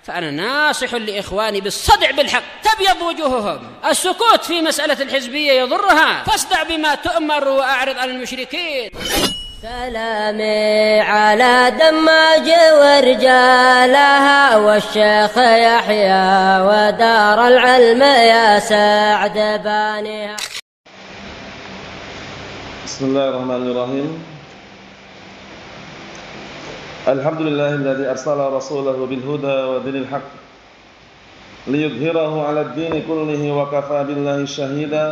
فأنا ناصح لإخواني بالصدع بالحق تبيض وجوههم. السكوت في مسألة الحزبية يضرها، فاصدع بما تؤمر وأعرض عن المشركين. سلامي على دماج ورجالها والشيخ يحيى ودار العلم يا سعد بانيها. بسم الله الرحمن الرحيم. الحمد لله الذي أرسل رسوله بالهدى ودين الحق ليظهره على الدين كله وكفى بالله شهيدا.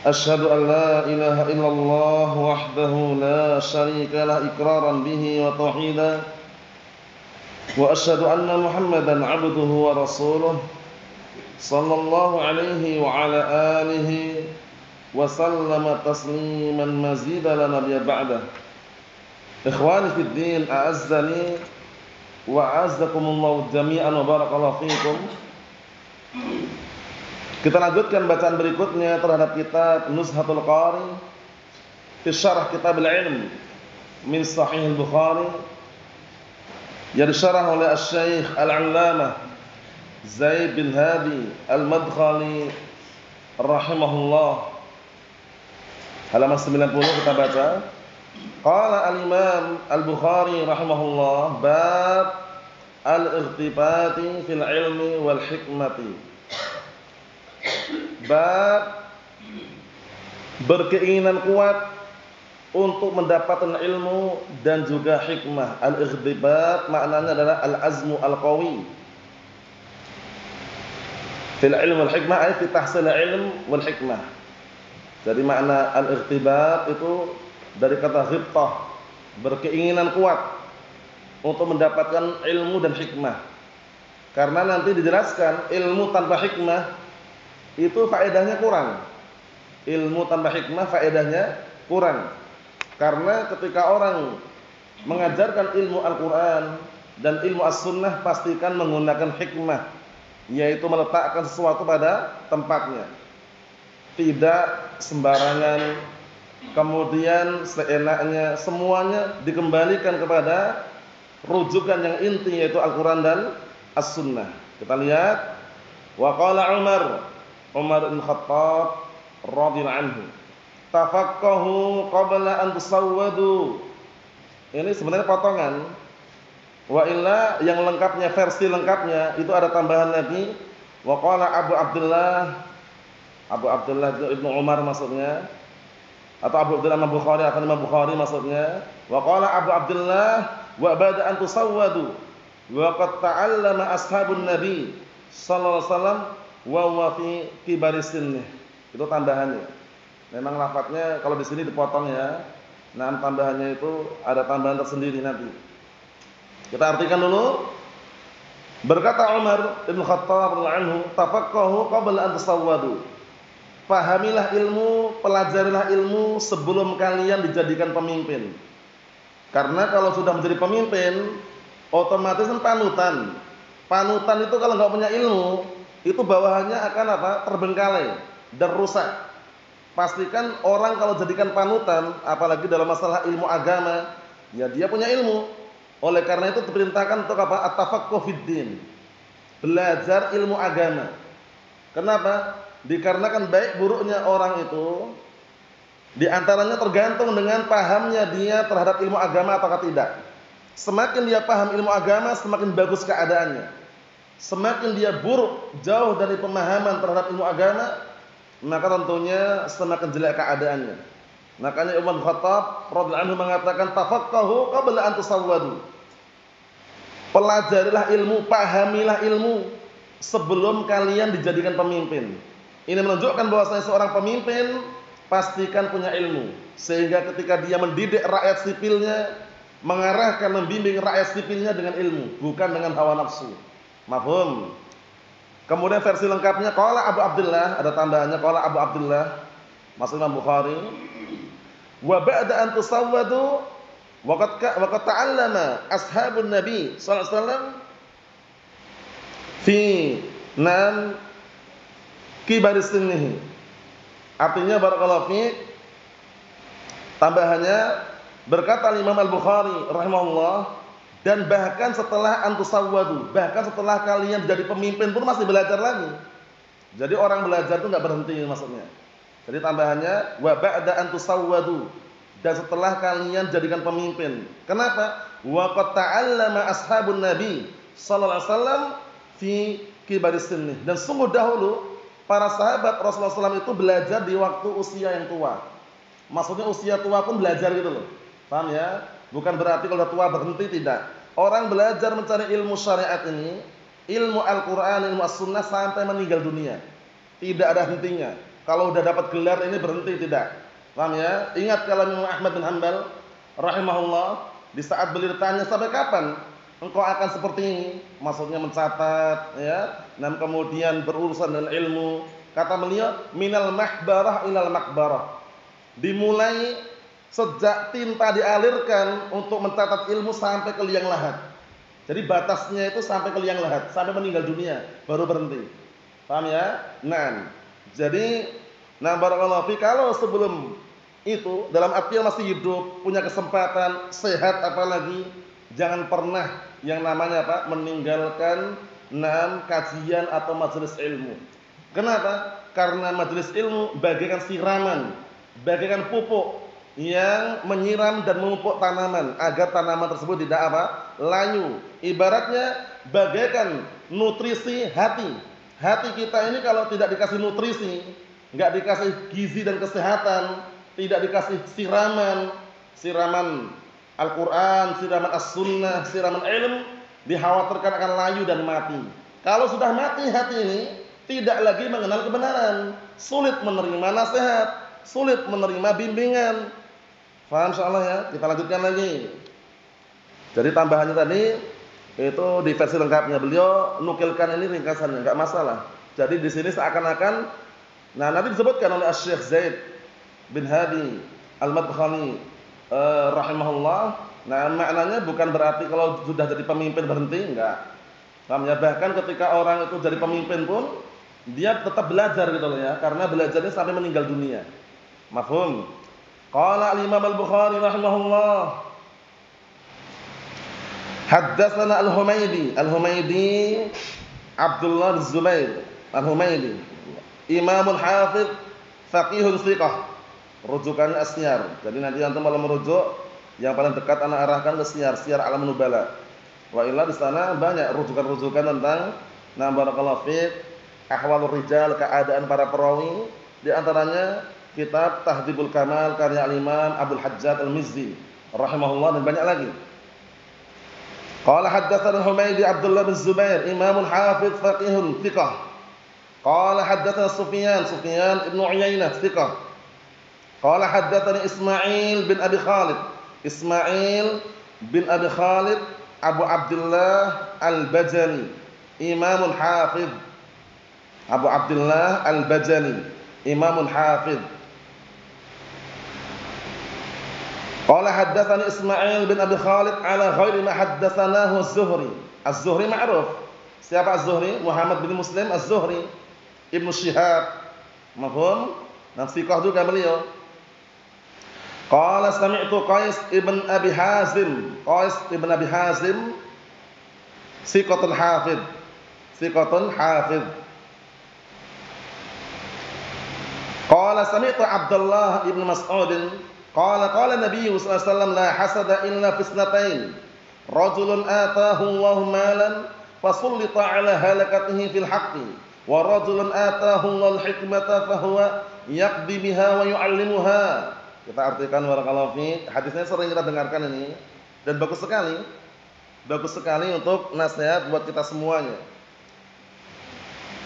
أشهد أن لا إله إلا الله وحده لا شريك له إقرارا به وتوحيدا، وأشهد أن محمدا عبده ورسوله صلى الله عليه وعلى آله وسلم تسليما مزيدا لا نبي بعده. Ikhwani fid din, a'azzani wa a'azzakumullahu jami'an wa barakallahu fikum. Kita lanjutkan bacaan berikutnya terhadap kitab Nuzhatul Qari fi syarah kitab al-ilm min Sahih al-Bukhari yang disyarah oleh Asy-Syaikh Al-'Allamah Zaid bin Hadi Al-Madkhali rahimahullah. Halaman 90 kita baca. Qala al-Imam Al-Bukhari rahimahullah, bab al-ightibati fil ilmi wal hikmati. Bab berkeinginan kuat untuk mendapatkan ilmu dan juga hikmah. Al-ightibat maknanya adalah al-azmu al-qawi. Fil ilmi wal hikmah ay fi tahsil ilm wal hikmah. Jadi makna al-ightibat itu dari kata ghibtah, berkeinginan kuat untuk mendapatkan ilmu dan hikmah. Karena nanti dijelaskan ilmu tanpa hikmah itu faedahnya kurang. Ilmu tanpa hikmah faedahnya kurang. Karena ketika orang mengajarkan ilmu Al-Quran dan ilmu As-Sunnah, pastikan menggunakan hikmah, yaitu meletakkan sesuatu pada tempatnya, tidak sembarangan, kemudian seenaknya, semuanya dikembalikan kepada rujukan yang inti, yaitu Al-Quran dan As-Sunnah. Kita lihat, wa qala Umar bin Khattab radhiyallahu anhu, tafaqahu qabla an tusawwadu. Ini sebenarnya potongan. Wa illa yang lengkapnya, versi lengkapnya itu ada tambahan lagi. Wa qala Abu Abdullah Ibnu Umar maksudnya, atau Abu Abdullah Bukhari atau Imam Bukhari maksudnya. Wa qala Abu Abdullah wa ba'da an tusawwadu wa qad ta'allama ashabun nabi sallallahu alaihi wasallam wa huwa fi kibaris sinnih. Itu tambahannya. Memang lafadznya kalau di sini dipotong ya. Nah, tambahannya itu ada tambahan tersendiri nanti. Kita artikan dulu. Berkata Umar bin Khattab radhiyallahu anhu, tafaqahu qabla an tusawwadu. Pahamilah ilmu, pelajarilah ilmu sebelum kalian dijadikan pemimpin. Karena kalau sudah menjadi pemimpin, otomatis kan panutan. Panutan itu kalau nggak punya ilmu, itu bawahannya akan apa? Terbengkalai dan rusak. Pastikan orang kalau jadikan panutan, apalagi dalam masalah ilmu agama, ya dia punya ilmu. Oleh karena itu diperintahkan untuk apa? At-tafaqquh fid-din. Belajar ilmu agama. Kenapa? Dikarenakan baik buruknya orang itu diantaranya tergantung dengan pahamnya dia terhadap ilmu agama atau tidak. Semakin dia paham ilmu agama, semakin bagus keadaannya. Semakin dia buruk, jauh dari pemahaman terhadap ilmu agama, maka tentunya semakin jelek keadaannya. Makanya Umar bin Khattab radhiyallahu anhu mengatakan, tafaqahu qabla an tusawwadu. Pelajarilah ilmu, pahamilah ilmu sebelum kalian dijadikan pemimpin. Ini menunjukkan bahwasanya seorang pemimpin pastikan punya ilmu, sehingga ketika dia mendidik rakyat sipilnya, mengarahkan, membimbing rakyat sipilnya dengan ilmu, bukan dengan hawa nafsu. Mafhum? Kemudian versi lengkapnya qala Abu Abdullah, ada tambahannya qala Abu Abdullah, maksud Imam Bukhari, wa ba'da an tusawwadu wa qad ta'allama ashabun nabi sallallahu alaihi wasallam fi nam kibaris sinnihi. Artinya barakallahu fiik, tambahannya berkata Imam Al-Bukhari rahimahullah, Dan bahkan setelah antusawwadu, bahkan setelah kalian jadi pemimpin pun masih belajar lagi. Jadi orang belajar itu enggak berhenti maksudnya. Jadi tambahannya wa ba'da antusawwadu, dan setelah kalian jadikan pemimpin. Kenapa? Wa qad ta'allama ashabun nabi sallallahu alaihi wasallam fi kibaris sinni. Dan sungguh dahulu para sahabat Rasulullah SAW itu belajar di waktu usia yang tua. Maksudnya usia tua pun belajar gitu loh. Paham ya? Bukan berarti kalau tua berhenti, tidak. Orang belajar mencari ilmu syariat ini, ilmu Al-Quran, ilmu As-Sunnah sampai meninggal dunia. Tidak ada hentinya. Kalau udah dapat gelar ini berhenti, tidak. Paham ya? Ingat kalau Imam Ahmad bin Hanbal rahimahullah, di saat beliau ditanya sampai kapan engkau akan seperti ini? Maksudnya mencatat ya, dan kemudian berurusan dengan ilmu. Kata beliau, minal mahbarah ilal makbarah. Dimulai sejak tinta dialirkan untuk mencatat ilmu sampai ke liang lahat. Jadi batasnya itu sampai ke liang lahat, sampai meninggal dunia baru berhenti. Paham ya? Nah, jadi barakallahu fi, kalau sebelum itu dalam artian masih hidup, punya kesempatan, sehat apalagi, jangan pernah yang namanya apa? Meninggalkan kajian atau majelis ilmu. Kenapa? Karena majelis ilmu bagaikan siraman, bagaikan pupuk yang menyiram dan memupuk tanaman agar tanaman tersebut tidak apa? Layu. Ibaratnya bagaikan nutrisi hati. Hati kita ini kalau tidak dikasih nutrisi, enggak dikasih gizi dan kesehatan, tidak dikasih siraman Al-Quran, siraman As-Sunnah, siraman ilmu, dikhawatirkan akan layu dan mati. Kalau sudah mati hati ini, tidak lagi mengenal kebenaran, sulit menerima nasihat, sulit menerima bimbingan. Paham insyaallah ya? Kita lanjutkan lagi. Jadi tambahannya tadi itu di versi lengkapnya beliau nukilkan ini ringkasannya, enggak masalah. Jadi di sini seakan-akan nanti disebutkan oleh Asy-Syaikh Zaid bin Hadi Al-Madkhali rahimahullah. Maknanya bukan berarti kalau sudah jadi pemimpin berhenti, enggak. Paham ya? Bahkan ketika orang itu jadi pemimpin pun dia tetap belajar gitu loh ya, karena belajarnya sampai meninggal dunia. Mafhum? Qala al-Imam Al-Bukhari rahimahullah, haddatsana Al-Humaydi, Abdullah bin Zubair Al-Humaydi, Imamul Hafidz, faqihun thiqah. Rujukannya As-Siyar. Jadi nanti antum kalau merujuk, yang paling dekat ana arahkan ke Siyar Alamun Nubala. Wa illa di sana banyak rujukan-rujukan tentang barakallahu fiik, ahwalur rijal, keadaan para perawi, di antaranya kitab Tahdhibul Kamal karya al-Imam Abdul Hajjaj Al-Mizzi rahimahullah, dan banyak lagi. Qala haddatsana Humaydi Abdullah bin Zubair, Imamul Hafidz, faqihun thiqah. Qala haddatsana Sufyan ibn Uyainah, thiqah. Qala haddatsani Ismail bin Abi Khalid Abu Abdullah Al-Bajali, Imamul Hafidz. Abu Abdullah Al-Bajali, Imamul Hafidz. Qala haddatsani Ismail bin Abi Khalid ala ghairi ma haddatsanahu Az-Zuhri. Az-Zuhri ma'ruf. Siapa Az-Zuhri? Muhammad bin Muslim Az-Zuhri, Ibnu Syihab. Mafhum? Thiqah juga beliau. Qala sami'tu Qais ibn Abi Hazim. Qais ibn Abi Hazim thiqatun hafidz. Qala sami'tu Abdullah ibn Mas'ud qala Nabi sallallahu alaihi wasallam la hasada illa fi isnatain, rajulun ataahu Allahu malan fasullita ala halakatihi fil haqqi, wa rajulun ataahu Allahu al-hikmata fahuwa yaqdi biha wa yu'allimuha. Kita artikan barakallahu fi, hadisnya sering kita dengarkan ini dan bagus sekali untuk nasihat buat kita semuanya.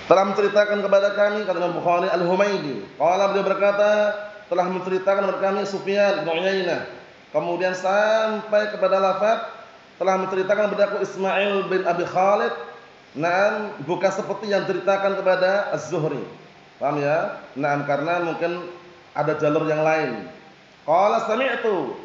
Telah menceritakan kepada kami, kata Imam Bukhari, Al-Humaydi, qala, beliau berkata, telah menceritakan kepada kami Sufyan bin Uyainah, kemudian sampai kepada lafaz telah menceritakan kepada aku Ismail bin Abi Khalid, bukan seperti yang ceritakan kepada Az-Zuhri. Paham ya? Karena mungkin ada jalur yang lain. Qala sami'tu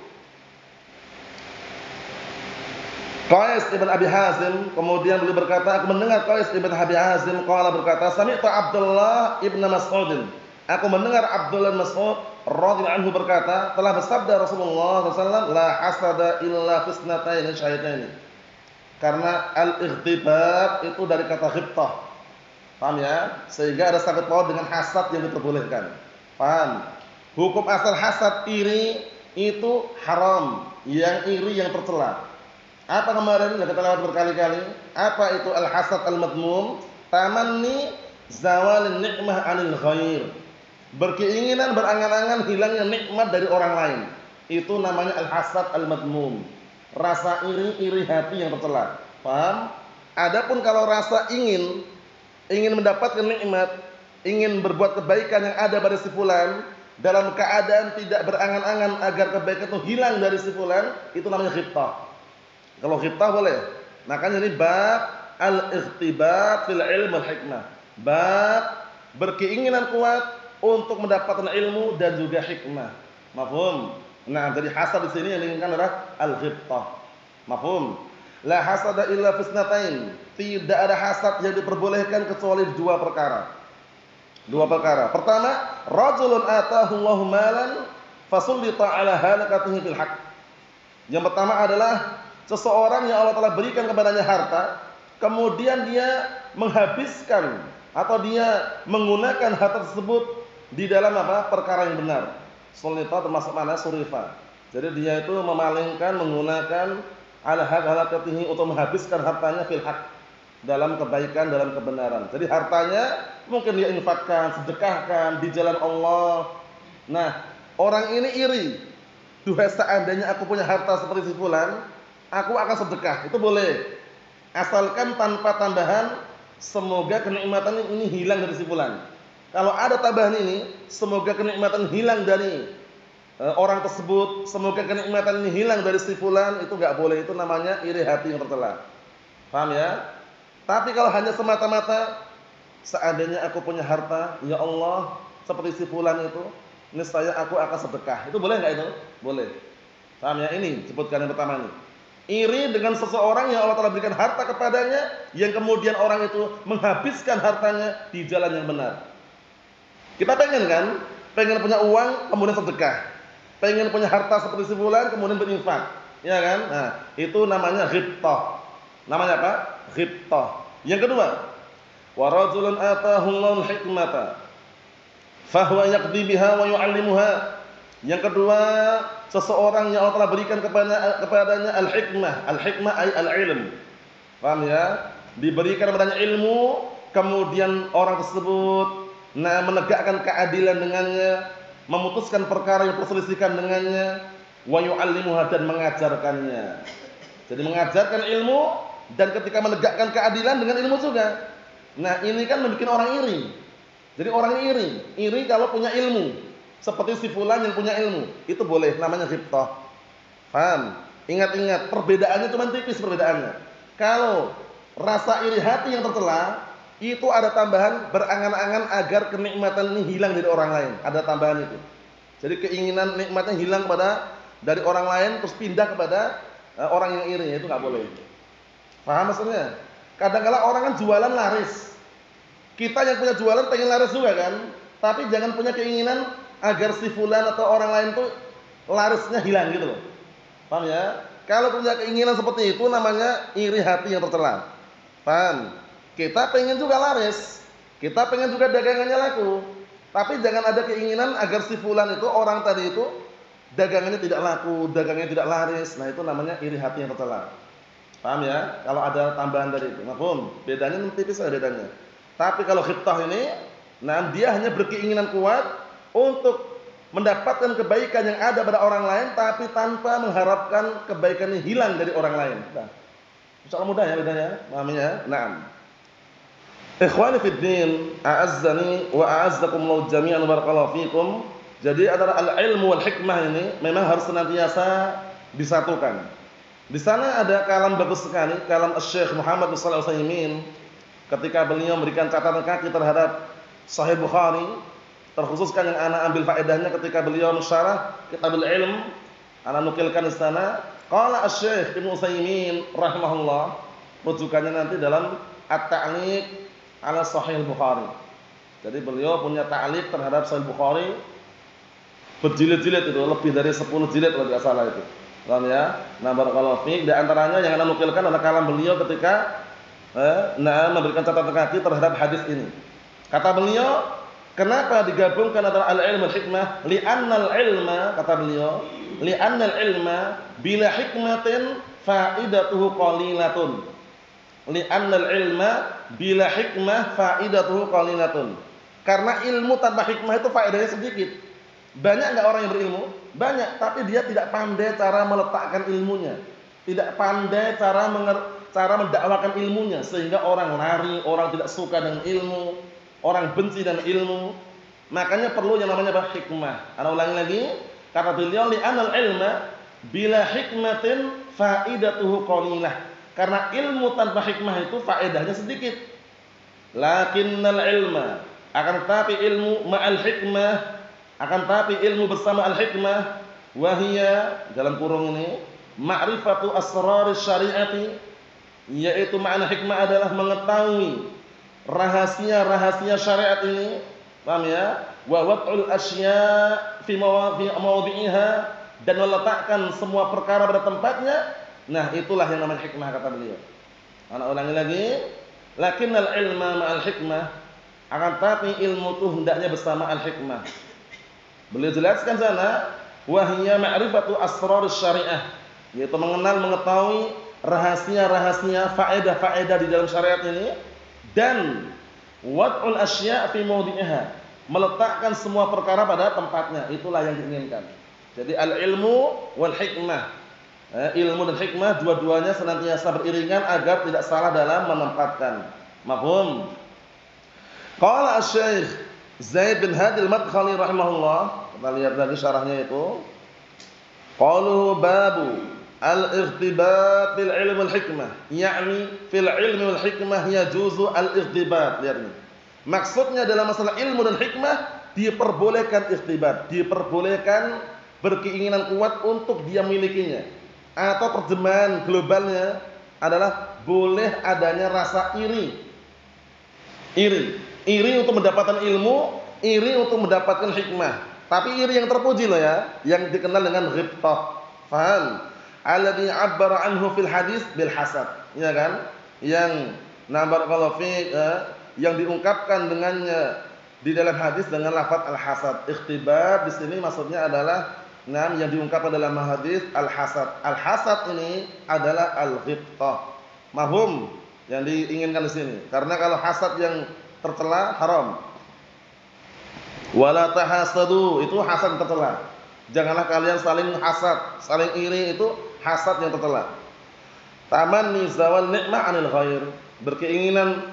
Qais ibn Abi Hazim, kemudian beliau berkata, aku mendengar Qais ibn Abi Hazim qala berkata, sami'tu Abdullah ibn Mas'ud, aku mendengar Abdullah bin Mas'ud radhiyallahu anhu berkata, telah bersabda Rasulullah sallallahu alaihi wasallam, la hasada illa fi isnatayn syahitayn. Karena al-ightibab itu dari kata ghibtah. Paham ya? Sehingga ada sangkut paut dengan hasad yang diperbolehkan. Paham? Hukum asal hasad iri itu haram, yang iri yang tercela. Apa kemarin sudah kita lewat berkali-kali? Apa itu al-hasad al-madmum? Tamanni zawalin nikmah 'anil ghair. Berkeinginan, berangan-angan hilangnya nikmat dari orang lain. Itu namanya al-hasad al-madmum. Rasa iri hati yang tercela. Paham? Adapun kalau rasa ingin mendapatkan nikmat, ingin berbuat kebaikan yang ada pada si fulan, dalam keadaan tidak berangan-angan agar kebaikan itu hilang dari si fulan, itu namanya ghibtah. Kalau ghibtah boleh. Makanya ini bab al-ightibat fil ilm wal hikmah. Bab berkeinginan kuat untuk mendapatkan ilmu dan juga hikmah. Mafhum? Nah, jadi hasad di sini yang diinginkan adalah al-ghibtah. Mafhum? La hasada illa fisnatain. Tidak ada hasad yang diperbolehkan kecuali dua perkara. Dua perkara. Pertama, rajulun atahu Allahu malan fasullita ala halakatihi fil haqq. Yang pertama adalah seseorang yang Allah telah berikan kepadanya harta, kemudian dia menghabiskan atau dia menggunakan harta tersebut di dalam apa? Perkara yang benar. Sullita termasuk mana? Surifa. Jadi dia itu memalingkan, menggunakan ala halakatihi untuk menghabiskan hartanya fil haqq, dalam kebaikan, dalam kebenaran. Jadi hartanya mungkin dia infakkan, sedekahkan di jalan Allah. Nah, orang ini iri. Duhai seandainya aku punya harta seperti si fulan, aku akan sedekah. Itu boleh. Asalkan tanpa tambahan, semoga kenikmatan ini hilang dari si fulan. Kalau ada tambahan ini, semoga kenikmatan hilang dari orang tersebut, semoga kenikmatan ini hilang dari si fulan, itu enggak boleh. Itu namanya iri hati yang tercela. Paham ya? Tapi kalau hanya semata-mata seandainya aku punya harta, ya Allah, seperti si fulan itu, niscaya aku akan sedekah. Itu boleh enggak itu? Boleh. Paham ya? Ini sebutkan yang pertama ini. Iri dengan seseorang yang Allah telah berikan harta kepadanya, yang kemudian orang itu menghabiskan hartanya di jalan yang benar. Kita pengen kan? Pengen punya uang, kemudian sedekah. Pengen punya harta seperti si fulan, kemudian berinfak. Ya kan? Nah, itu namanya ghibtah. Namanya apa? Ghibtah. Yang kedua, wa rajulun atahu Allahul hikmata fahuwa yaqdi biha wa yu'allimuha. Yang kedua, seseorang yang Allah telah berikan kepadanya al-hikmah. Al-hikmah ay al-ilm. Paham ya? Diberikan kepadanya ilmu, kemudian orang tersebut menegakkan keadilan dengannya, memutuskan perkara yang perselisihkan dengannya, wa yu'allimuha, dan mengajarkannya. Jadi mengajarkan ilmu dan ketika menegakkan keadilan dengan ilmu juga. Nah, ini kan membuat orang iri. Jadi orang iri kalau punya ilmu. Seperti si fulan yang punya ilmu, itu boleh, namanya ghibtah. Paham? Ingat-ingat, perbedaannya cuma tipis perbedaannya. Kalau rasa iri hati yang tercela, itu ada tambahan berangan-angan agar kenikmatan ini hilang dari orang lain. Ada tambahan itu. Jadi keinginan nikmatnya hilang dari orang lain terus pindah kepada orang yang iri, itu nggak boleh. Paham maksudnya? Kadang-kala orang kan jualan laris. Kita yang punya jualan pengen laris juga kan? Tapi jangan punya keinginan agar si fulan atau orang lain tuh larisnya hilang gitu loh. Paham ya? Kalau punya keinginan seperti itu namanya iri hati yang tercela. Paham? Kita pengen juga laris. Kita pengen juga dagangannya laku. Tapi jangan ada keinginan agar si fulan itu, orang tadi itu, dagangannya tidak laku, dagangannya tidak laris. Nah, itu namanya iri hati yang tercela. Paham ya? Kalau ada tambahan dari itu. Mafhum? Bedanya tipis saja bedanya. Tapi kalau ghibtah ini, nah dia hanya berkeinginan kuat untuk mendapatkan kebaikan yang ada pada orang lain, tapi tanpa mengharapkan kebaikan ini hilang dari orang lain. Nah, soal mudah ya bedanya, pahaminya? Naam. Ikhwani fid din, a'azzani wa a'azzakumullahu jami'an barakallahu fikum. Jadi antara al-ilmu wal hikmah ini memang harus senantiasa disatukan. Di sana ada kalam bagus sekali, kalam Syekh Muhammad bin Shalih Al-Utsaimin ketika beliau memberikan catatan kaki terhadap Sahih Bukhari. Terkhususkan yang ana ambil faedahnya ketika beliau mensyarah Kitabul Ilm, ana nukilkan di sana. Qala Asy-Syaikh Ibnu Utsaimin rahimahullah, rujukannya nanti dalam At-Ta'liq 'ala Sahih Bukhari. Jadi beliau punya ta'liq terhadap Sahih Bukhari berjilid-jilid itu, lebih dari 10 jilid kalau tidak salah itu. Paham ya? Nah, barakallahu fiik, di antaranya yang Anda nukilkan adalah kalam beliau ketika memberikan catatan kaki terhadap hadis ini. Kata beliau, kenapa digabungkan antara al-ilm wal hikmah? Li'annal ilma, kata beliau, li'annal ilma bila hikmatin faidatuhu qalilatun. Li'annal ilma bila hikmah faidatuhu qalilatun. Karena ilmu tanpa hikmah itu faedahnya sedikit. Banyak enggak orang yang berilmu? Banyak, tapi dia tidak pandai cara meletakkan ilmunya. Tidak pandai cara mendakwakan ilmunya, sehingga orang lari, orang tidak suka dengan ilmu, orang benci dengan ilmu. Makanya perlu yang namanya hikmah. Ana ulangi lagi, kata beliau li'anal ilma bila hikmatin faidatuhu qalilah. Karena ilmu tanpa hikmah itu faedahnya sedikit. Lakinnal ilma, akan tetapi ilmu ma'al hikmah, akan tetapi ilmu bersama al-hikmah, wahia dalam kurung ini ma'rifatu asraris syariati, yaitu makna hikmah adalah mengetahui rahasia-rahasia syariat ini. Paham ya? Wa wad'ul asya' fi mawadhi'iha, dan meletakkan semua perkara pada tempatnya. Nah, itulah yang namanya hikmah, kata beliau. Ana ulangi lagi, lakinnal ilma ma'al hikmah, akan tapi ilmu itu hendaknya bersama al-hikmah. Beliau jelaskan sana, wahiyya ma'rifatu asraris syariah, yaitu mengetahui rahasia-rahasia, faedah-faedah di dalam syariat ini, dan wad'ul asya' fi mawdi'iha, meletakkan semua perkara pada tempatnya. Itulah yang diinginkan. Jadi al-ilmu wal hikmah, ilmu dan hikmah dua-duanya senantiasa beriringan agar tidak salah dalam menempatkan. Mafhum? Qala asy-syaikh Zaid bin Hadi al-Madkhali rahimahullah, kita lihat lagi syarahnya itu. Qaluhu babu al-irtibat fil ilmi wal hikmah, yakni fil ilmi wal hikmah yajuzu al-irtibat. Lihat ini. Maksudnya dalam masalah ilmu dan hikmah diperbolehkan irtibat, diperbolehkan berkeinginan kuat untuk dia milikinya. Atau terjemahan globalnya adalah boleh adanya rasa iri. Iri untuk mendapatkan ilmu, iri untuk mendapatkan hikmah. Tapi iri yang terpuji loh ya, yang dikenal dengan ghibtah. Faham? Alladhi 'abbara anhu fil hadis bil hasad. Ya kan? Yang barakallahu fiik, yang diungkapkan dengannya di dalam hadis dengan lafaz al-hasad. Ikhtibar di sini maksudnya adalah yang diungkapkan dalam hadis al-hasad. Al-hasad ini adalah al-ghibtah. Mahum yang diinginkan di sini. Karena kalau hasad yang tercela haram. Wala tahasadu, itu hasad tercela. Janganlah kalian saling hasad, saling iri, itu hasad yang tercela. Tamanni zawal nikmah 'anil ghair, berkeinginan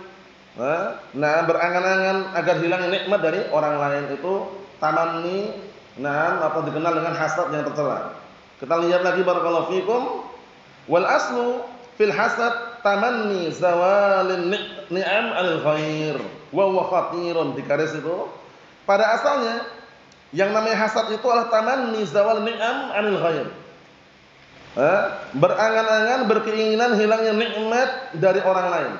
berangan-angan agar hilang nikmat dari orang lain, itu tamanni, atau dikenal dengan hasad yang tercela. Kita lihat lagi barakallahu fikum. Wal aslu fil hasad tamanni zawalin ni'am 'anil ghair wa huwa khatirun, di garis itu. Pada asalnya yang namanya hasad itu adalah tamanni zawal ni'am 'anil ghair. Berangan-angan, berkeinginan hilangnya nikmat dari orang lain.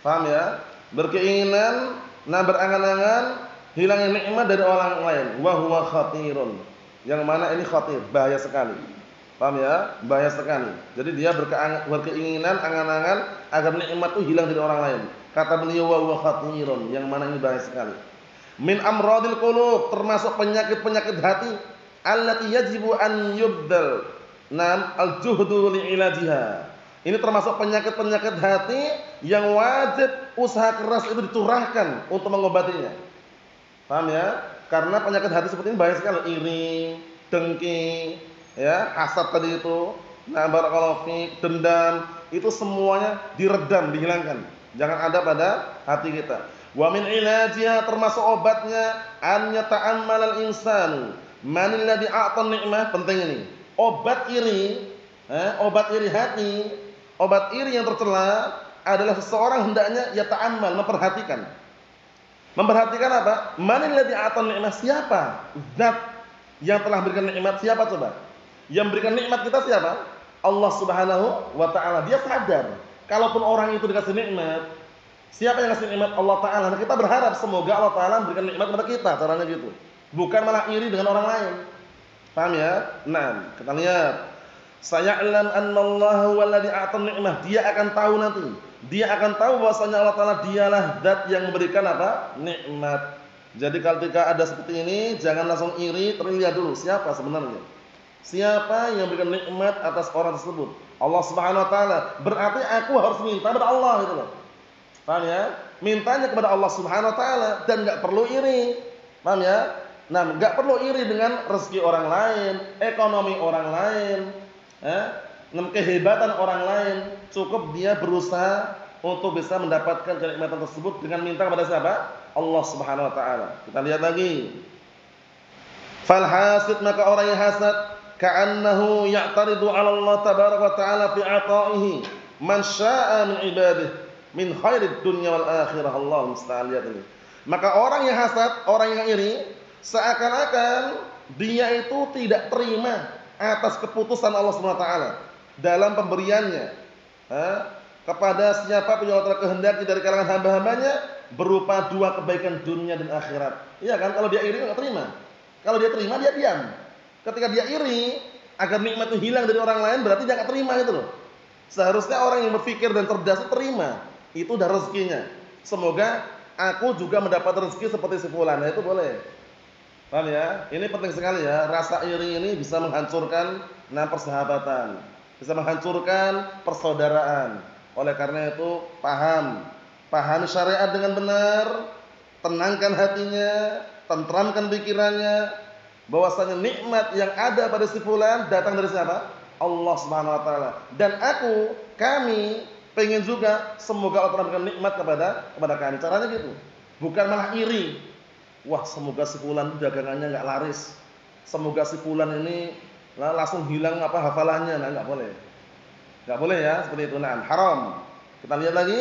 Paham ya? Berkeinginan, berangan-angan hilangnya nikmat dari orang lain. Wa huwa khatirun. Yang mana ini khatir, bahaya sekali. Paham ya? Bahaya sekali. Jadi dia berkeinginan, angan-angan agar nikmat itu hilang dari orang lain. Kata beliau wa huwa khatirun, yang mana ini bahaya sekali. Min amradil qulub, termasuk penyakit-penyakit hati, allati yajibu an yubdal al-juhdu li'ilajiha. Ini termasuk penyakit-penyakit hati yang wajib usaha keras itu dicurahkan untuk mengobatinya. Paham ya? Karena penyakit hati seperti ini bahaya sekali. Iri, dengki, ya, hasad tadi itu, barakallahu fiik, dendam, itu semuanya diredam, dihilangkan. Jangan ada pada hati kita. Wa min ilajiha, termasuk obatnya, an yata'ammal al-insanu man alladhi a'ta ni'mah. Penting ini. Obat iri hati, obat iri yang tercela adalah seseorang hendaknya yata'ammal, memperhatikan. Memperhatikan apa? Man alladhi a'ta ni'mah, siapa zat yang telah berikan nikmat? Siapa coba? Yang berikan nikmat kita siapa? Allah Subhanahu wa ta'ala. Dia sadar kalaupun orang itu dikasih nikmat, siapa yang ngasih nikmat? Allah Ta'ala. Nah, kita berharap semoga Allah Ta'ala memberikan nikmat kepada kita. Caranya gitu. Bukan malah iri dengan orang lain. Paham ya? Nah, kita lihat. Saya'lam annallaha huwallazi a'ta ni'mah. Dia akan tahu nanti. Dia akan tahu bahwasanya Allah Taala dialah zat yang memberikan apa? Nikmat. Jadi ketika ada seperti ini, jangan langsung iri, terlihat dulu siapa sebenarnya. Siapa yang memberikan nikmat atas orang tersebut? Allah Subhanahu wa taala. Berarti aku harus minta kepada Allah gitu loh. Paham ya? Mintanya kepada Allah Subhanahu wa taala dan enggak perlu iri. Paham ya? Nah, enggak perlu iri dengan rezeki orang lain, ekonomi orang lain, kehebatan orang lain. Cukup dia berusaha untuk bisa mendapatkan kenikmatan tersebut dengan minta kepada siapa? Allah Subhanahu wa taala. Kita lihat lagi. Fal hasid, maka orang yang hasad ka'annahu ya'taridu 'ala Allah tabaraka wa ta'ala fi 'ata'ihi man syaa'a min ibadihi min khairid dunya wal akhirah. Allah musta'an. Lihat ini. Maka orang yang hasad, orang yang iri, seakan-akan dia itu tidak terima atas keputusan Allah Subhanahu wa taala dalam pemberiannya kepada siapa pun yang Allah kehendaki dari kalangan hamba-hambanya berupa dua kebaikan dunia dan akhirat. Iya kan? Kalau dia iri enggak terima. Kalau dia terima dia diam. Ketika dia iri agar nikmat itu hilang dari orang lain, berarti dia enggak terima gitu loh. Seharusnya orang yang berpikir dan cerdas itu terima. Itu udah rezekinya. Semoga aku juga mendapat rezeki seperti si fulan. Itu boleh. Paham ya? Ini penting sekali ya. Rasa iri ini bisa menghancurkan persahabatan, bisa menghancurkan persaudaraan. Oleh karena itu pahami syariat dengan benar, tenangkan hatinya, tentramkan pikirannya, bahwasanya nikmat yang ada pada si fulan datang dari siapa? Allah Subhanahu wa taala. Dan kami pengen juga semoga Allah memberikan nikmat kepada kami. Caranya gitu. Bukan malah iri. Wah, semoga si fulan dagangannya enggak laris. Semoga si fulan ini langsung hilang hafalannya. Nah, enggak boleh. Enggak boleh ya, seperti itu. Nah, haram. Kita lihat lagi.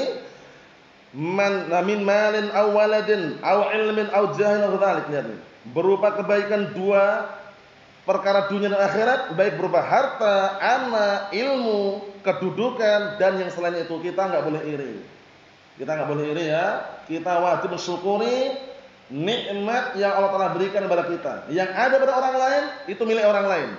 Min malin aw waladin aw ilmin aw jahlin aw dzalik. Lihat nih. Berupa kebaikan dua perkara dunia dan akhirat, baik berupa harta, anak, ilmu, kedudukan dan yang selain itu. Kita enggak boleh iri. Kita enggak boleh iri ya. Kita wajib mensyukuri nikmat yang Allah telah berikan kepada kita. Yang ada pada orang lain itu milik orang lain.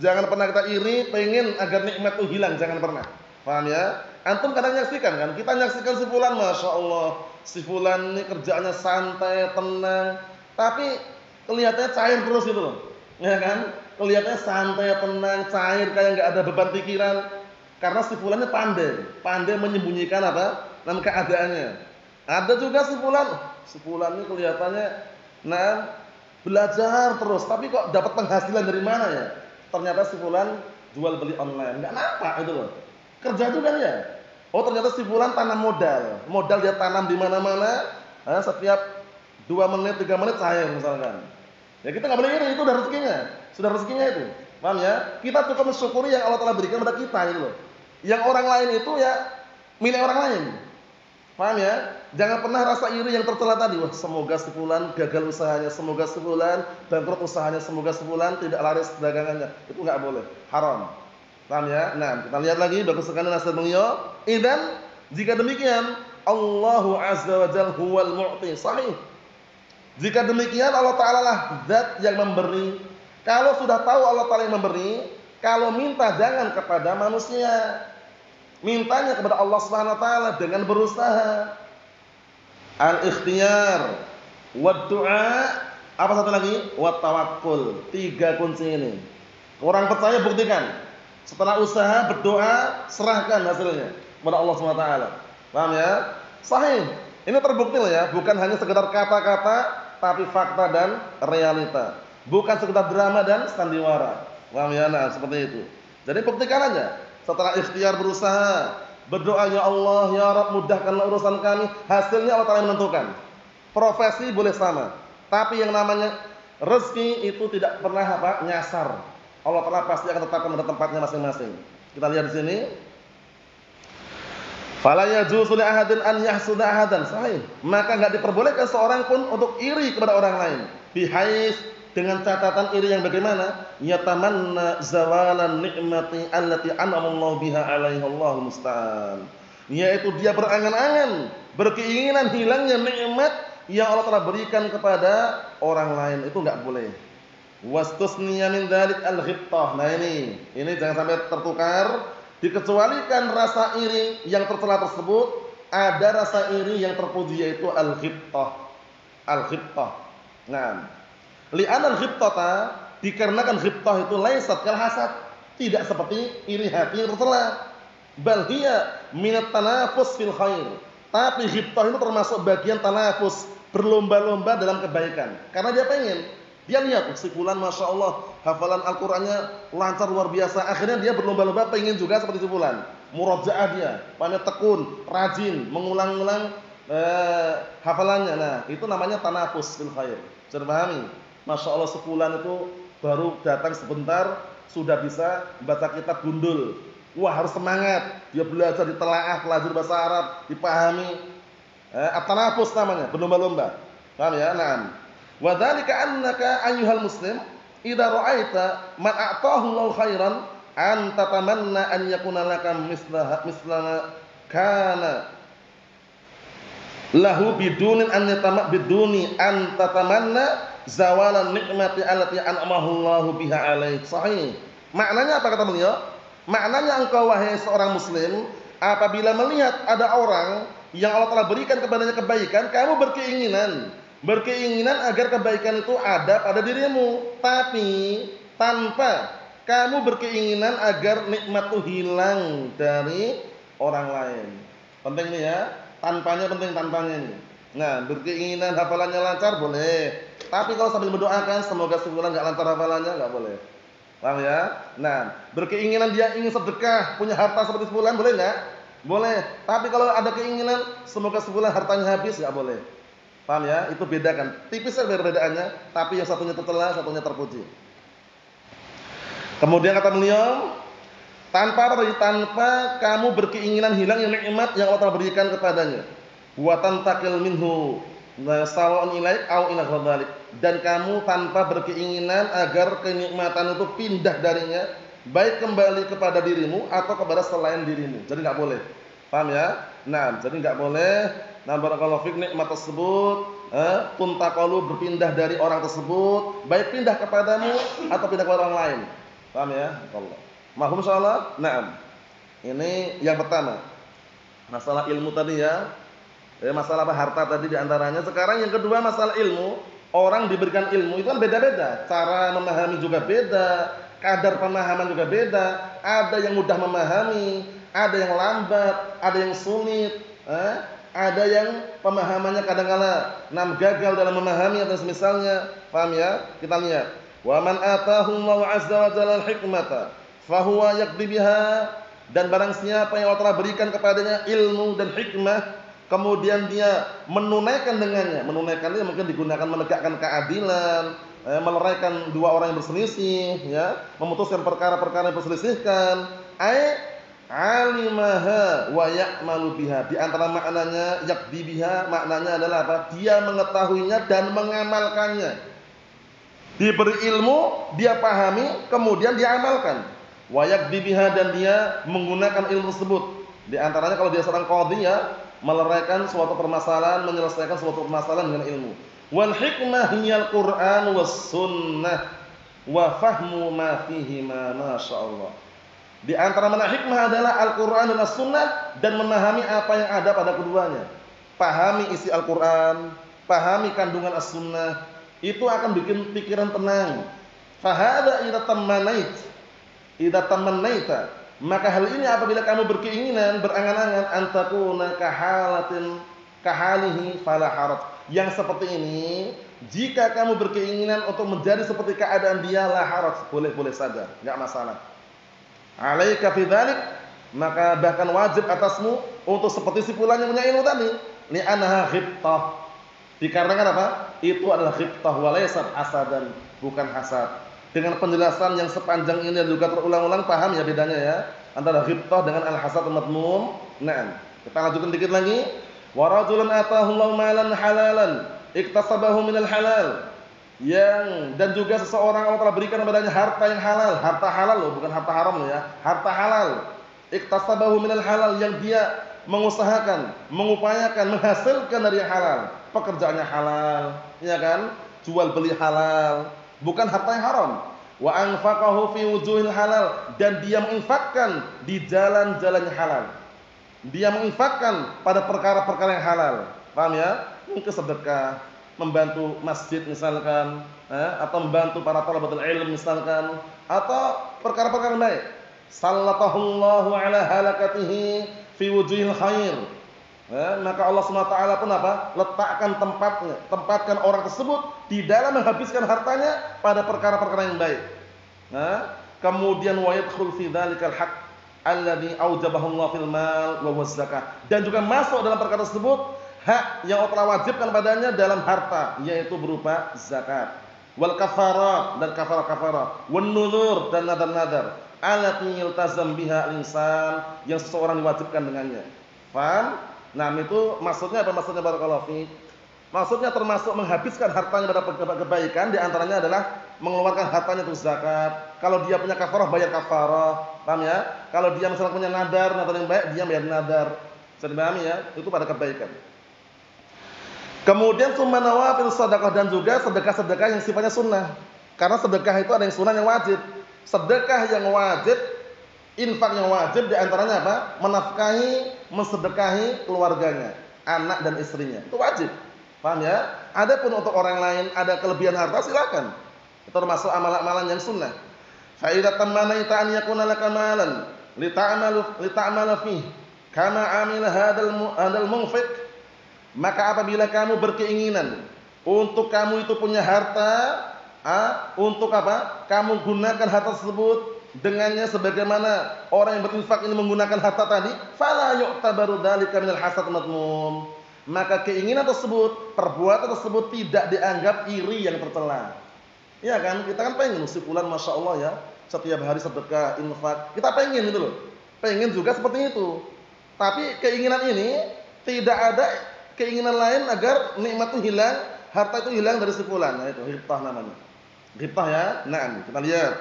Jangan pernah kita iri pengen agar nikmat itu hilang, jangan pernah. Paham ya? Antum kadang nyaksikan kan? Kita nyaksikan si fulan, Masya Allah, si fulan ini kerjaannya santai, tenang, tapi kelihatannya cair terus gitu loh. Ya kan? Kelihatannya santai, tenang, cair, kayak enggak ada beban pikiran. Karena si fulannya pandai menyembunyikan keadaannya. Ada juga si fulan ini kelihatannya belajar terus, tapi kok dapat penghasilan dari mana ya? Ternyata si fulan jual beli online. Enggak nampak itu loh. Kerja juga dia. Oh, ternyata si fulan tanam modal. Modal dia tanam di mana-mana, setiap 2 menit, 3 menit cair misalkan. Ya kita enggak boleh iri, itu udah rezekinya. Sudah rezekinya itu. Paham ya? Kita cukup mensyukuri yang Allah telah berikan kepada kita itu loh. Yang orang lain itu ya milik orang lain. Paham ya? Jangan pernah rasa iri yang tercela tadi. Wah, semoga si fulan gagal usahanya, semoga si fulan bangkrut usahanya, semoga si fulan tidak laris dagangannya. Itu enggak boleh, haram. Paham ya? Nah, kita lihat lagi bagus sekali nasihat beliau. Idzan, jika demikian, Allahu azza wa jalla huwal mu'ti. Sahih. Jika demikian Allah Taala lah zat yang memberi. Kalau sudah tahu Allah Taala yang memberi, kalau minta jangan kepada manusia. Mintanya kepada Allah Subhanahu wa taala dengan berusaha. Al-ikhtiyar, wad-du'a, apa satu lagi? Wat tawakkul. 3 kunci ini. Orang percaya buktikan. Setelah usaha, berdoa, serahkan hasilnya kepada Allah Subhanahu wa taala. Paham ya? Sahih. Ini terbukti loh ya, bukan hanya sekedar kata-kata tapi fakta dan realita. Bukan sekedar drama dan sandiwara. Paham ya? Nah, seperti itu. Jadi buktikan aja. Setelah ikhtiar berusaha, berdoa, ya Allah, ya Rabb, mudahkanlah urusan kami. Hasilnya Allah Taala menentukan. Profesi boleh sama, tapi yang namanya rezeki itu tidak pernah nyasar. Allah Taala pasti akan tetapkan pada tempatnya masing-masing. Kita lihat di sini. Fala yajuzu li ahadin an yahsuda ahadan. Sahih. Maka enggak diperbolehkan seorang pun untuk iri kepada orang lain. Bihais, dengan catatan iri yang bagaimana? Yatamanna zawalan nikmati allati an'amallahu biha alaihi, Allahu musta'an. Yaitu dia berangan-angan, berkeinginan hilangnya nikmat yang Allah telah berikan kepada orang lain. Itu enggak boleh. Wastusniya min dzalik al-ghibthah. Nah ini jangan sampai tertukar. Dikecualikan rasa iri yang tercela tersebut, ada rasa iri yang terpuji yaitu al-ghibthah. Al-ghibthah. Nah, li'an al-ghibthah dikarenakan ghibthah itu laisat kal hasad, tidak seperti iri hati yang tercela. Bal hiya minat tanafus fil khair. Tapi ghibthah itu termasuk bagian tanafus, berlomba-lomba dalam kebaikan. Karena dia pengen, dia lihat si fulan Masya Allah hafalan Al-Qur'annya lancar luar biasa. Akhirnya dia berlomba-lomba pengen juga seperti si fulan. Murajaah dia, pandai tekun, rajin, mengulang-ulang hafalannya. Nah, itu namanya tanafus fil khair. Bisa dipahami? Masya Allah si fulan itu baru datang sebentar sudah bisa baca kitab gundul. Wah, harus semangat. Dia belajar ditelaah, belajar bahasa Arab, dipahami. At-tanafus namanya, berlomba-lomba. Paham ya? Naam. Wa dzalika annaka ayyuhal muslim idza ra'aita man a'tahu Allahu khairan an tatamanna an yakuna laka mislama kana lahu biduni an tatamanna zawalan nikmati allati an'amahu Allahu biha alaik. Sahih. Maknanya apa kata beliau? Maknanya engkau wahai seorang muslim apabila melihat ada orang yang Allah telah berikan kepadanya kebaikan, kamu berkeinginan agar kebaikan itu ada pada dirimu, tapi tanpa kamu berkeinginan agar nikmat itu hilang dari orang lain. Penting ini ya, tanpanya penting tanpanya ini. Nah, berkeinginan hafalannya lancar boleh, tapi kalau sambil mendoakan semoga sebulan enggak lancar hafalannya enggak boleh. Paham ya? Nah, berkeinginan dia ingin sedekah, punya harta seperti sebulan boleh enggak? Boleh. Tapi kalau ada keinginan semoga sebulan hartanya habis enggak boleh. Paham ya? Itu bedakan. Tipis saja perbedaannya, tapi yang satunya tercela, satunya terpuji. Kemudian kata beliau, tanpa kamu berkeinginan hilangnya nikmat yang Allah telah berikan kepadanya. Wa tantakil minhu sawa'un ilaik au ila ghadalik. Dan kamu tanpa berkeinginan agar kenikmatan itu pindah darinya, baik kembali kepada dirimu atau kepada selain dirimu. Jadi enggak boleh. Paham ya? Nah, jadi enggak boleh barakallahu fik nikmat tersebut tuntaqalu berpindah dari orang tersebut, baik pindah kepadamu atau pindah kepada orang lain. Paham ya? Allah. Mahum insyaallah? Naam. Ini yang pertama. Masalah ilmu tadi ya. Masalah harta tadi diantaranya. Sekarang yang kedua masalah ilmu. Orang diberikan ilmu itu kan beda-beda. Cara memahami juga beda. Kadar pemahaman juga beda. Ada yang mudah memahami, ada yang lambat, ada yang sulit. Ada yang pemahamannya kadang-kadang gagal dalam memahami atau semisalnya. Paham ya? Kita lihat. Wa man atahu Allahu azza wa jalla al-hikmata fa huwa yaqdi biha. Dan barang siapa yang Allah telah berikan kepadanya ilmu dan hikmah, kemudian dia menunaikan dengannya. Menunaikan itu mungkin digunakan menegakkan keadilan, meleraikan dua orang yang berselisih, ya, memutuskan perkara-perkara yang berselisihkan. Alimaha wa ya'malu biha. Di antara maknanya yaqdi biha, maknanya adalah apa? Dia mengetahuinya dan mengamalkannya. Diberi ilmu, dia pahami, kemudian dia amalkan. Wa yaqdi biha, dan dia menggunakan ilmu tersebut. Di antaranya kalau dia seorang qadhi, ya, meleraikan suatu permasalahan, menyelesaikan suatu permasalahan dengan ilmu. Wal hikmah hiyal Qur'an was sunnah wa fahmu ma fihi ma masyaallah. Di antara mana hikmah adalah Al-Qur'an dan As-Sunnah, dan memahami apa yang ada pada keduanya. Pahami isi Al-Qur'an, pahami kandungan As-Sunnah, itu akan bikin pikiran tenang. Fa hadza idza tamannaita, maka hal ini apabila kamu berkeinginan, berangan-angan antakuna kahalihi fala haraj. Yang seperti ini, jika kamu berkeinginan untuk menjadi seperti keadaan dia, la haraj, boleh-boleh saja, enggak masalah. Alaika fi dzalik, maka bahkan wajib atasmu untuk seperti si fulan yang punya ilmu tadi. Li anha ghibtah. Dikarenakan apa? Itu adalah ghibtah wa laysat hasadan, bukan hasad. Dengan penjelasan yang sepanjang ini dan juga terulang-ulang, paham ya bedanya ya antara ghibtah dengan al-hasad madmum. Naam. Kita lanjutkan dikit lagi. Wa rajulun atahu Allahu malan halalan iktasabahu minal halal. Dan juga seseorang Allah telah berikan kepadanya harta yang halal, harta halal loh, bukan harta haram loh ya, harta halal. Iktasabahu minal halal, yang dia mengusahakan, mengupayakan menghasilkan dari halal, pekerjaannya halal, ya kan, jual beli halal, bukan harta yang haram. Wa anfaqahu fi wujuhil halal, dan dia menginfakkan di jalan-jalan yang halal. Dia menginfakkan pada perkara-perkara yang halal. Paham ya? Mungkin sedekah, membantu masjid misalkan, atau membantu para thalabatul ilm misalkan, atau perkara-perkara baik. Sallatahullahu ala halakatihi fi wujuhil khair. Maka Allah SWT pun apa? Letakkan tempatkan orang tersebut di dalam menghabiskan hartanya pada perkara-perkara yang baik. Kemudian wa yadkhul fi dzalikal haqq alladhi aujabahu Allah fil mal wa huwa zakah. Dan juga masuk dalam perkara tersebut hak yang Allah telah wajibkan padanya dalam harta, yaitu berupa zakat. Wal kafarat, dan kafarah, wan nuzur, dan nadar-nadar, allati yultazam biha al-insan, yang seseorang diwajibkan dengannya. Paham? Nah, itu maksudnya apa? Maksudnya barakallahu fiik. Maksudnya termasuk menghabiskan hartanya pada kebaikan, di antaranya adalah mengeluarkan hartanya untuk zakat. Kalau dia punya kafarah, bayar kafarah. Paham ya? Kalau dia misalnya punya nadar yang baik, dia bayar nadar. Bisa dipahami ya? Itu pada kebaikan. Kemudian summa nawafil sedekah, dan juga sedekah-sedekah yang sifatnya sunnah. Karena sedekah itu ada yang sunnah, yang wajib. Sedekah yang wajib, infak yang wajib, di antaranya apa? Menafkahi, mensedekahi keluarganya, anak dan istrinya. Itu wajib. Paham ya? Adapun untuk orang lain ada kelebihan harta, silakan. Itu termasuk amalan-amalan yang sunnah. Fa idza tamanaita an yakuna laka malan lita'mala fihi kama amila hadal munfiq, maka apabila kamu berkeinginan untuk kamu itu punya harta, untuk apa? Kamu gunakan harta tersebut dengannya sebagaimana orang yang berinfak ini menggunakan harta tadi, fala yu'tabaru dzalika minal hasad madmum. Maka keinginan tersebut, perbuatan tersebut tidak dianggap iri yang tercela. Iya kan? Kita kan pengen si fulan Masya Allah ya, setiap hari sedekah, infak. Kita pengen gitu loh. Pengen juga seperti itu. Tapi keinginan ini tidak ada keinginan lain agar nikmat itu hilang, harta itu hilang dari si fulan. Nah, itu ghibtah namanya. Ghibtah ya. Nah, kita lihat.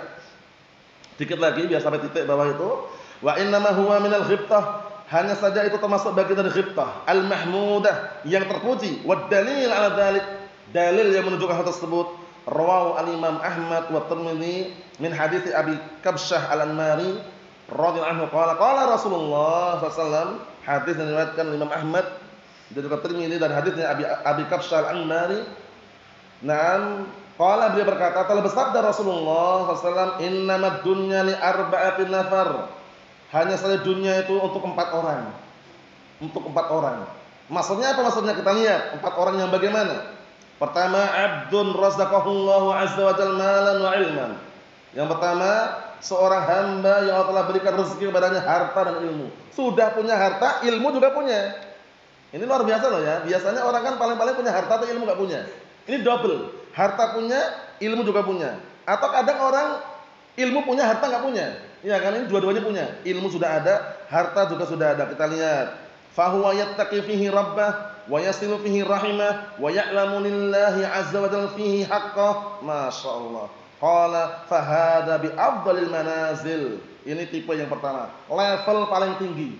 Dikit lagi biar sampai titik bawah itu. Wa innama huwa minal ghibtah. Hanya saja itu termasuk bagian dari ghibtah al-mahmudah, yang terpuji. Wa dalil ala dzalik, dalil yang menunjukkan hal tersebut, rawahu al-Imam Ahmad wa Tirmidzi min hadits Abi Kabsyah al-Anmari radhiyallahu anhu qala Rasulullah sallallahu alaihi wasallam, hadis yang diriwayatkan Imam Ahmad dan juga Tirmidzi dan hadisnya Abi Kabsyah al-Anmari. Naam, qala, beliau berkata, telah bersabda Rasulullah sallallahu alaihi wasallam, innamad dunya li arba'atin nafar. Hanya saja dunia itu untuk 4 orang. Untuk 4 orang. Maksudnya apa maksudnya? Kita lihat 4 orang yang bagaimana. Pertama, abdun razaqahullahu azza wa jalla malan wa ilman. Yang pertama, seorang hamba yang Allah telah berikan rezeki kepadanya harta dan ilmu. Sudah punya harta, ilmu juga punya. Ini luar biasa loh ya. Biasanya orang kan paling-paling punya harta atau ilmu enggak punya. Ini double. Harta punya, ilmu juga punya. Atau kadang orang ilmu punya, harta enggak punya. Ya kan, ini dua-duanya punya. Ilmu sudah ada, harta juga sudah ada. Kita lihat. Fahuwa yattaqi fihi rabbah wa yasilu fihi rahimah wa ya'lamu lillahi azza wa jalla fihi haqqah. Masyaallah. Qala fahada bi afdalil manazil. Ini tipe yang pertama, level paling tinggi.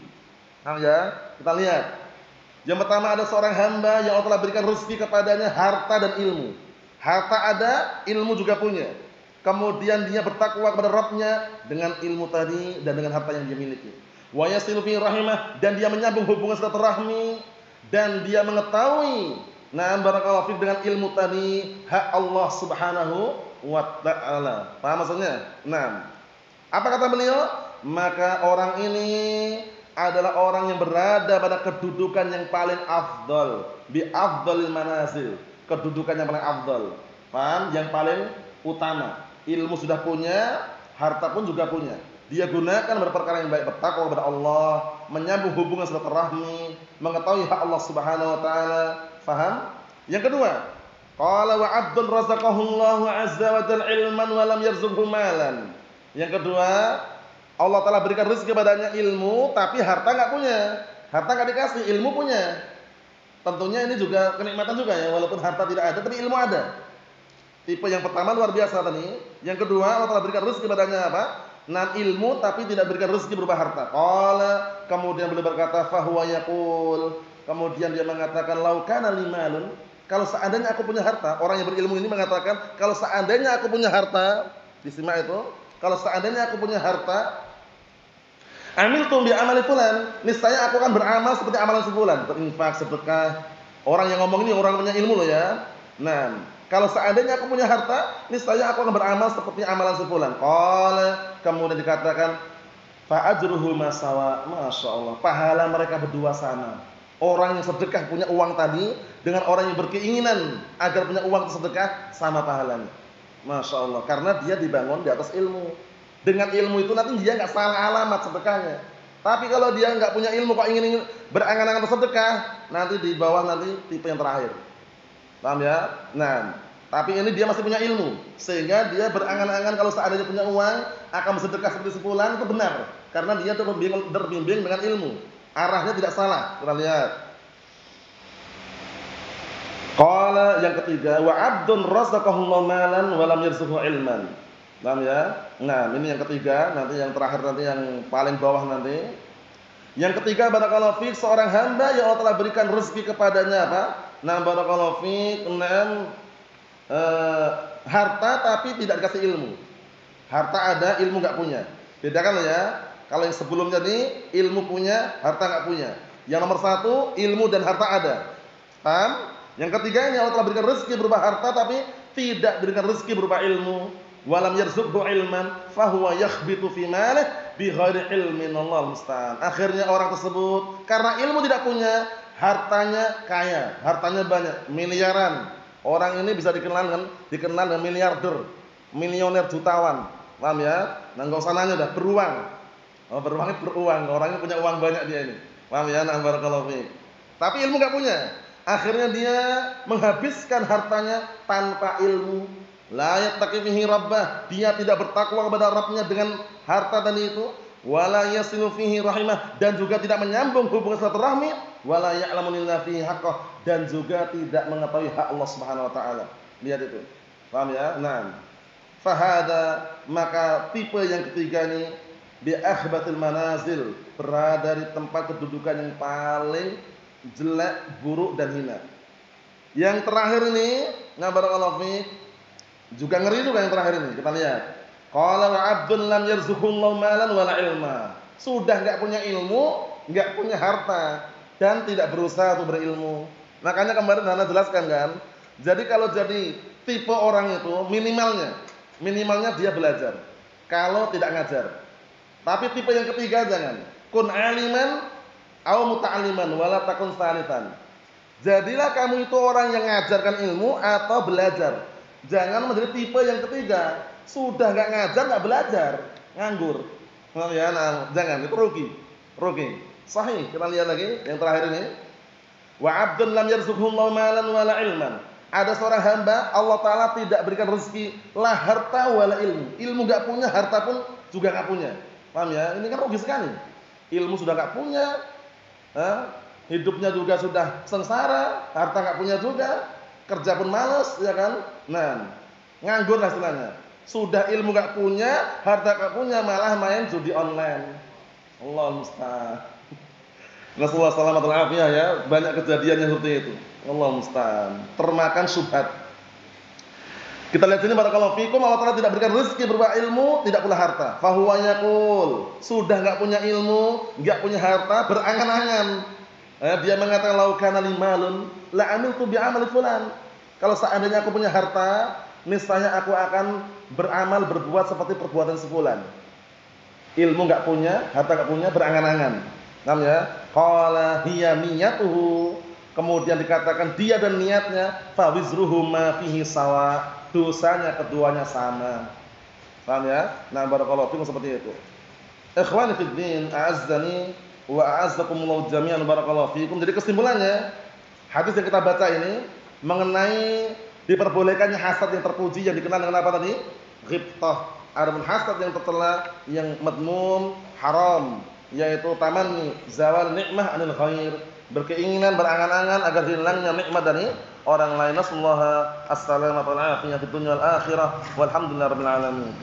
Nah ya, kita lihat. Yang pertama, ada seorang hamba yang Allah telah berikan rezeki kepadanya harta dan ilmu. Harta ada, ilmu juga punya. Kemudian dia bertakwa kepada Rabbnya dengan ilmu tadi dan dengan harta yang dia miliki. Wa yasilu fi rahimah, dan dia menyambung hubungan silaturahmi, dan dia mengetahui barakallahu fiik dengan ilmu tadi hak Allah Subhanahu wa taala. Paham maksudnya? Apa kata beliau? Maka orang ini adalah orang yang berada pada kedudukan yang paling afdal, bi afdalil manazil, kedudukan yang paling afdal. Paham? Yang paling utama. Ilmu sudah punya, harta pun juga punya. Dia gunakan berperkara yang baik, bertakwa kepada Allah, menyambung hubungan silaturahmi, mengetahui hak Allah Subhanahu wa taala. Faham? Yang kedua, qala wa 'abdun razaqahullahu 'azza wa jalla ilman wa lam yarzuqhu malan. Yang kedua, Allah telah berikan rezeki padanya ilmu, tapi harta enggak punya. Harta enggak dikasih, ilmu punya. Tentunya ini juga kenikmatan juga ya, walaupun harta tidak ada tapi ilmu ada. Tipe yang pertama luar biasa tadi. Yang kedua, Allah telah berikan rezeki padanya apa? Ilmu tapi tidak berikan rezeki berupa harta. Qala, kemudian beliau berkata, fa huwa yaqul, kemudian dia mengatakan, lau kana limalun, kalau seandainya aku punya harta, orang yang berilmu ini mengatakan, kalau seandainya aku punya harta, disimak itu, kalau seandainya aku punya harta, amiltu bi amali fulan, niscaya aku akan beramal seperti amalan si fulan, berinfak, sedekah. Orang yang ngomong ini orang punya ilmu loh ya. Nah, kalau seandainya aku punya harta, niscaya aku akan beramal seperti amalan si fulan. Qala, kemudian dikatakan fa ajruhu masawa. Masyaallah, pahala mereka berdua sama. Orang yang sedekah punya uang tadi dengan orang yang berkeinginan agar punya uang sedekah sama pahalanya. Masya Allah, karena dia dibangun di atas ilmu. Dengan ilmu itu nanti dia nggak salah alamat sedekahnya. Tapi kalau dia nggak punya ilmu kok ingin berangan-angan bersedekah, nanti di bawah nanti tipe yang terakhir. Paham ya? Nah, tapi ini dia masih punya ilmu, sehingga dia berangan-angan kalau seandainya punya uang akan bersedekah seperti sebulan, itu benar, karena dia terbimbing dengan ilmu. Arahnya tidak salah. Kita lihat. Qala, yang ketiga, wa 'abdun razaqahullahu malan wa lam yarzuqhu ilman. Paham ya? Nah, ini yang ketiga, nanti yang terakhir nanti yang paling bawah nanti. Yang ketiga, barakallahu fiik, seorang hamba yang Allah telah berikan rezeki kepadanya apa? Nah, barakallahu fiik, harta tapi tidak dikasih ilmu. Harta ada, ilmu enggak punya. Bedakan ya. Kalau yang sebelumnya ini ilmu punya, harta enggak punya. Yang nomor satu, ilmu dan harta ada. Paham? Yang ketiga ini Allah telah berikan rezeki berupa harta tapi tidak berikan rezeki berupa ilmu. Walam yarzuqhu ilman fahuwa yakhbitu fi malih bighairi ilmin, Allah musta'an. Akhirnya orang tersebut karena ilmu tidak punya, hartanya kaya, hartanya banyak, miliaran. Orang ini bisa dikenal dengan miliarder, milioner jutawan. Paham ya? Nah, enggak usah nanya dah, beruang. Oh, beruang itu beruang, orangnya punya uang banyak dia ini. Paham ya? Nah, barakallahu fiik. Tapi ilmu enggak punya. Akhirnya dia menghabiskan hartanya tanpa ilmu. La yattaqi fihi rabbah, dia tidak bertakwa kepada Rabbnya dengan harta tadi itu. Wala yasilu fihi rahimah, dan juga tidak menyambung hubungan silaturahmi. Wala ya'lamu lillahi fihi haqqah, dan juga tidak mengetahui hak Allah Subhanahu wa taala. Lihat itu. Paham ya? Nah, fahada, maka tipe yang ketiga ini bi akhbatil manazil, berada di tempat kedudukan yang paling jelek, buruk dan hina. Yang terakhir ini, na barakallahu fiik, juga ngeri juga yang terakhir ini. Kita lihat. Qala wa 'abdun lam yarzuqullahu malan wala ilma. Sudah enggak punya ilmu, enggak punya harta dan tidak berusaha untuk berilmu. Makanya kemarin Anda jelaskan kan? Jadi kalau jadi tipe orang itu minimalnya dia belajar. Kalau tidak ngajar. Tapi tipe yang ketiga jangan. Kun aliman au muta'alliman wala takun salitan. Jadilah kamu itu orang yang ngajarkan ilmu atau belajar. Jangan menjadi tipe yang ketiga, sudah enggak ngajar, enggak belajar, nganggur. Ya, nah, jangan, itu rugi. Sahih. Kita lihat lagi yang terakhir ini. Wa 'abdun lam yarzuqhullahu malan wala ilman. Ada seorang hamba Allah taala tidak berikan rezeki la harta wala ilmu. Ilmu enggak punya, harta pun juga enggak punya. Paham ya? Ini kan rugi sekali. Ilmu sudah enggak punya, hidupnya juga sudah sengsara, harta enggak punya juga. Kerja pun malas, ya kan? Nah, nganggur lah istilahnya. Sudah ilmu enggak punya, harta enggak punya, malah main judi online. Allah musta'an. Rasulullah sallallahu alaihi wasallam ya, banyak kejadian yang seperti itu. Allah musta'an. Termakan syubhat. Kita lihat sini barakallahu fikum, Allah Taala tidak berikan rezeki berupa ilmu, tidak pula harta. Fa huwa yaqul, sudah enggak punya ilmu, enggak punya harta, berangan-angan. Dia mengatakan lau kana limalun la amiltu bi amali fulan. Kalau seandainya aku punya harta, niscaya aku akan beramal berbuat seperti perbuatan si fulan. Ilmu enggak punya, harta enggak punya, berangan-angan. Paham ya? Qala hiya niyatuhu. Kemudian dikatakan dia dan niatnya fa wizruhuma fihi sawa. Dosanya keduanya sama. Paham ya? Nah, barakallahu fikum seperti itu. Ikhwani fid din, a'azzani wa a'azzakumullahu jami'an, barakallahu fikum. Jadi kesimpulannya, hadis yang kita baca ini mengenai diperbolehkannya hasad yang terpuji yang dikenal dengan apa tadi? Ghibtah. Adapun hasad yang tercela, yang madmum, haram, yaitu tamanni zawal nikmah anil khair, berkeinginan berangan-angan agar hilangnya nikmat dari orang lain. Nasallahu as-salamata wal afiyah fid dunya wal akhirah walhamdulillahirabbil alamin.